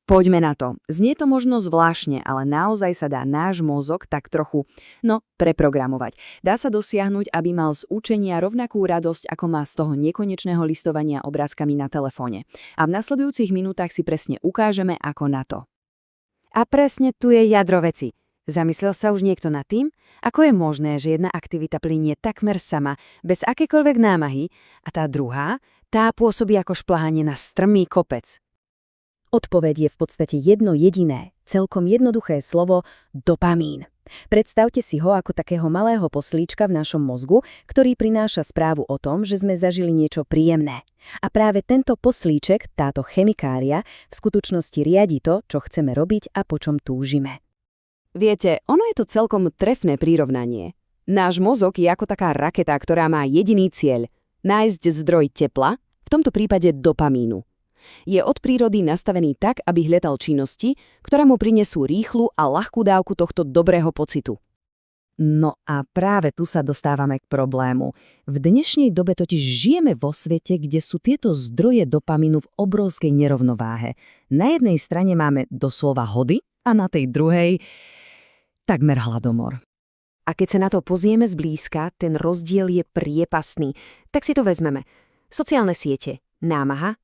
Poďme na to. Znie to možno zvláštne, ale naozaj sa dá náš mozog tak trochu, preprogramovať. Dá sa dosiahnuť, aby mal z učenia rovnakú radosť, ako má z toho nekonečného listovania obrázkami na telefóne. A v nasledujúcich minútach si presne ukážeme, ako na to. A presne tu je jadro veci. Zamyslel sa už niekto nad tým, ako je možné, že jedna aktivita plynie takmer sama, bez akékoľvek námahy, a tá druhá, tá pôsobí ako šplhanie na strmý kopec. Odpoveď je v podstate jedno jediné, celkom jednoduché slovo dopamín. Predstavte si ho ako takého malého poslíčka v našom mozgu, ktorý prináša správu o tom, že sme zažili niečo príjemné. A práve tento poslíček, táto chemikália, v skutočnosti riadi to, čo chceme robiť a po čom túžime. Viete, ono je to celkom trefné prirovnanie. Náš mozog je ako taká raketa, ktorá má jediný cieľ – nájsť zdroj tepla, v tomto prípade dopamínu. Je od prírody nastavený tak, aby hľadal činnosti, ktoré mu prinesú rýchlu a ľahkú dávku tohto dobrého pocitu. No a práve tu sa dostávame k problému. V dnešnej dobe totiž žijeme vo svete, kde sú tieto zdroje dopamínu v obrovskej nerovnováhe. Na jednej strane máme doslova hody a na tej druhej takmer hladomor. A keď sa na to pozrieme zblízka, ten rozdiel je priepastný. Tak si to vezmeme. Sociálne siete, námaha,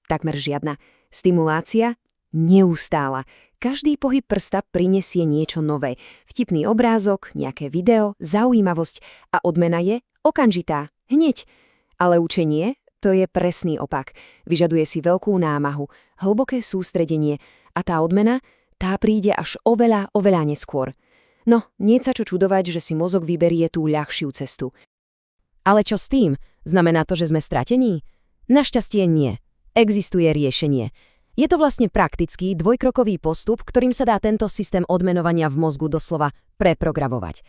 takmer žiadna. Stimulácia? Neustála. Každý pohyb prsta prinesie niečo nové. Vtipný obrázok, nejaké video, zaujímavosť a odmena je okamžitá, hneď. Ale učenie? To je presný opak. Vyžaduje si veľkú námahu, hlboké sústredenie a tá odmena? Tá príde až oveľa neskôr. No, nie sa čo čudovať, že si mozog vyberie tú ľahšiu cestu. Ale čo s tým? Znamená to, že sme stratení? Našťastie nie. Existuje riešenie. Je to vlastne praktický dvojkrokový postup, ktorým sa dá tento systém odmenovania v mozgu doslova preprogramovať.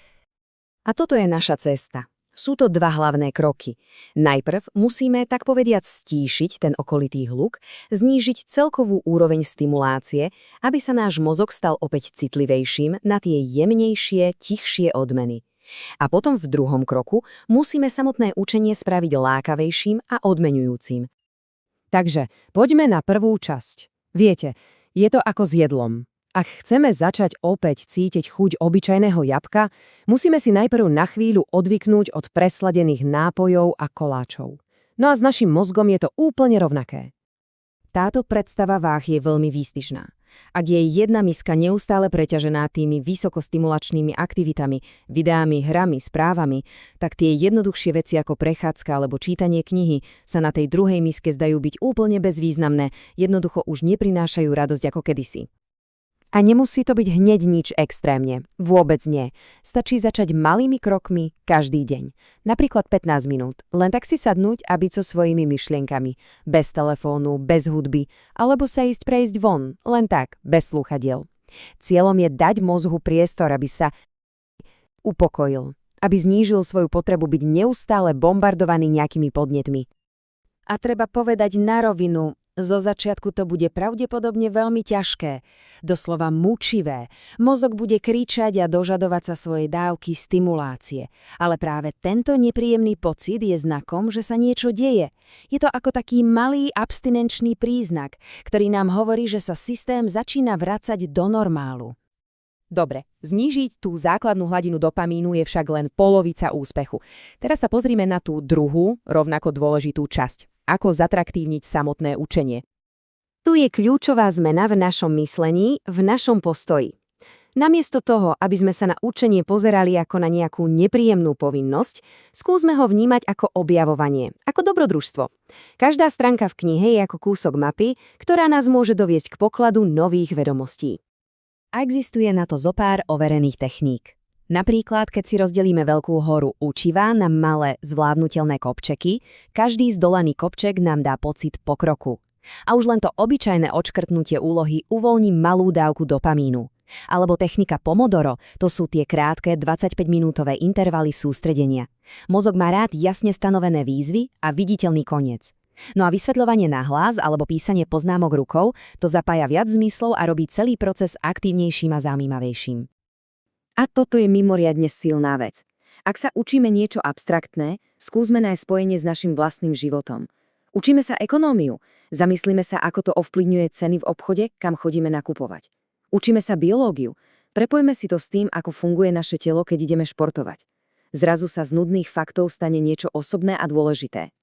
A toto je naša cesta. Sú to dva hlavné kroky. Najprv musíme, tak povediac, stíšiť ten okolitý hluk, znížiť celkovú úroveň stimulácie, aby sa náš mozog stal opäť citlivejším na tie jemnejšie, tichšie odmeny. A potom v druhom kroku musíme samotné učenie spraviť lákavejším a odmenujúcim. Takže poďme na prvú časť. Viete, je to ako s jedlom. Ak chceme začať opäť cítiť chuť obyčajného jablka, musíme si najprv na chvíľu odvyknúť od presladených nápojov a koláčov. No a s našim mozgom je to úplne rovnaké. Táto predstava váh je veľmi výstižná. Ak je jedna miska neustále preťažená tými vysokostimulačnými aktivitami, videami, hrami, správami, tak tie jednoduchšie veci ako prechádzka alebo čítanie knihy sa na tej druhej miske zdajú byť úplne bezvýznamné, jednoducho už neprinášajú radosť ako kedysi. A nemusí to byť hneď nič extrémne. Vôbec nie. Stačí začať malými krokmi každý deň. Napríklad 15 minút. Len tak si sadnúť a byť so svojimi myšlienkami. Bez telefónu, bez hudby. Alebo sa ísť prejsť von. Len tak, bez slúchadiel. Cieľom je dať mozgu priestor, aby sa upokojil. Aby znížil svoju potrebu byť neustále bombardovaný nejakými podnetmi. A treba povedať na rovinu, zo začiatku to bude pravdepodobne veľmi ťažké, doslova mučivé. Mozog bude kričať a dožadovať sa svojej dávky stimulácie. Ale práve tento nepríjemný pocit je znakom, že sa niečo deje. Je to ako taký malý abstinenčný príznak, ktorý nám hovorí, že sa systém začína vracať do normálu. Dobre, znížiť tú základnú hladinu dopamínu je však len polovica úspechu. Teraz sa pozrime na tú druhú, rovnako dôležitú časť. Ako zatraktívniť samotné učenie. Tu je kľúčová zmena v našom myslení, v našom postoji. Namiesto toho, aby sme sa na učenie pozerali ako na nejakú nepríjemnú povinnosť, skúsme ho vnímať ako objavovanie, ako dobrodružstvo. Každá stránka v knihe je ako kúsok mapy, ktorá nás môže doviesť k pokladu nových vedomostí. A existuje na to zopár overených techník. Napríklad, keď si rozdelíme veľkú horu učiva na malé zvládnutelné kopčeky, každý zdolaný kopček nám dá pocit pokroku. A už len to obyčajné odškrtnutie úlohy uvoľní malú dávku dopamínu. Alebo technika Pomodoro, to sú tie krátke 25-minútové intervaly sústredenia. Mozog má rád jasne stanovené výzvy a viditeľný koniec. No a vysvetľovanie nahlas alebo písanie poznámok rukou, to zapája viac zmyslov a robí celý proces aktívnejším a zaujímavejším. A toto je mimoriadne silná vec. Ak sa učíme niečo abstraktné, skúsme nájsť spojenie s našim vlastným životom. Učíme sa ekonómiu. Zamyslíme sa, ako to ovplyvňuje ceny v obchode, kam chodíme nakupovať. Učíme sa biológiu. Prepojme si to s tým, ako funguje naše telo, keď ideme športovať. Zrazu sa z nudných faktov stane niečo osobné a dôležité.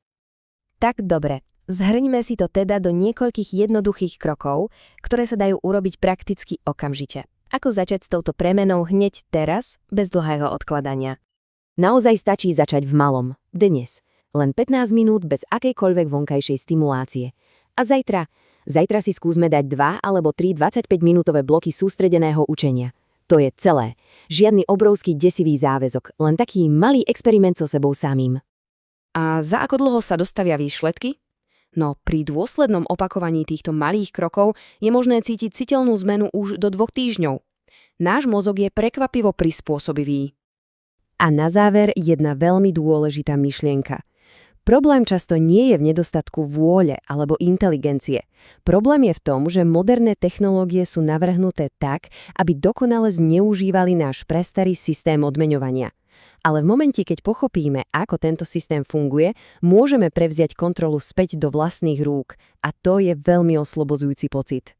Tak dobre, zhrňme si to teda do niekoľkých jednoduchých krokov, ktoré sa dajú urobiť prakticky okamžite. Ako začať s touto premenou hneď teraz, bez dlhého odkladania? Naozaj stačí začať v malom, dnes. Len 15 minút bez akejkoľvek vonkajšej stimulácie. A zajtra si skúsme dať 2 alebo 3 25-minútové bloky sústredeného učenia. To je celé. Žiadny obrovský desivý záväzok, len taký malý experiment so sebou samým. A za ako dlho sa dostavia výsledky? No, pri dôslednom opakovaní týchto malých krokov je možné cítiť citeľnú zmenu už do 2 týždňov. Náš mozog je prekvapivo prispôsobivý. A na záver jedna veľmi dôležitá myšlienka. Problém často nie je v nedostatku vôle alebo inteligencie. Problém je v tom, že moderné technológie sú navrhnuté tak, aby dokonale zneužívali náš prestarý systém odmeňovania. Ale v momente, keď pochopíme, ako tento systém funguje, môžeme prevziať kontrolu späť do vlastných rúk. A to je veľmi oslobodzujúci pocit.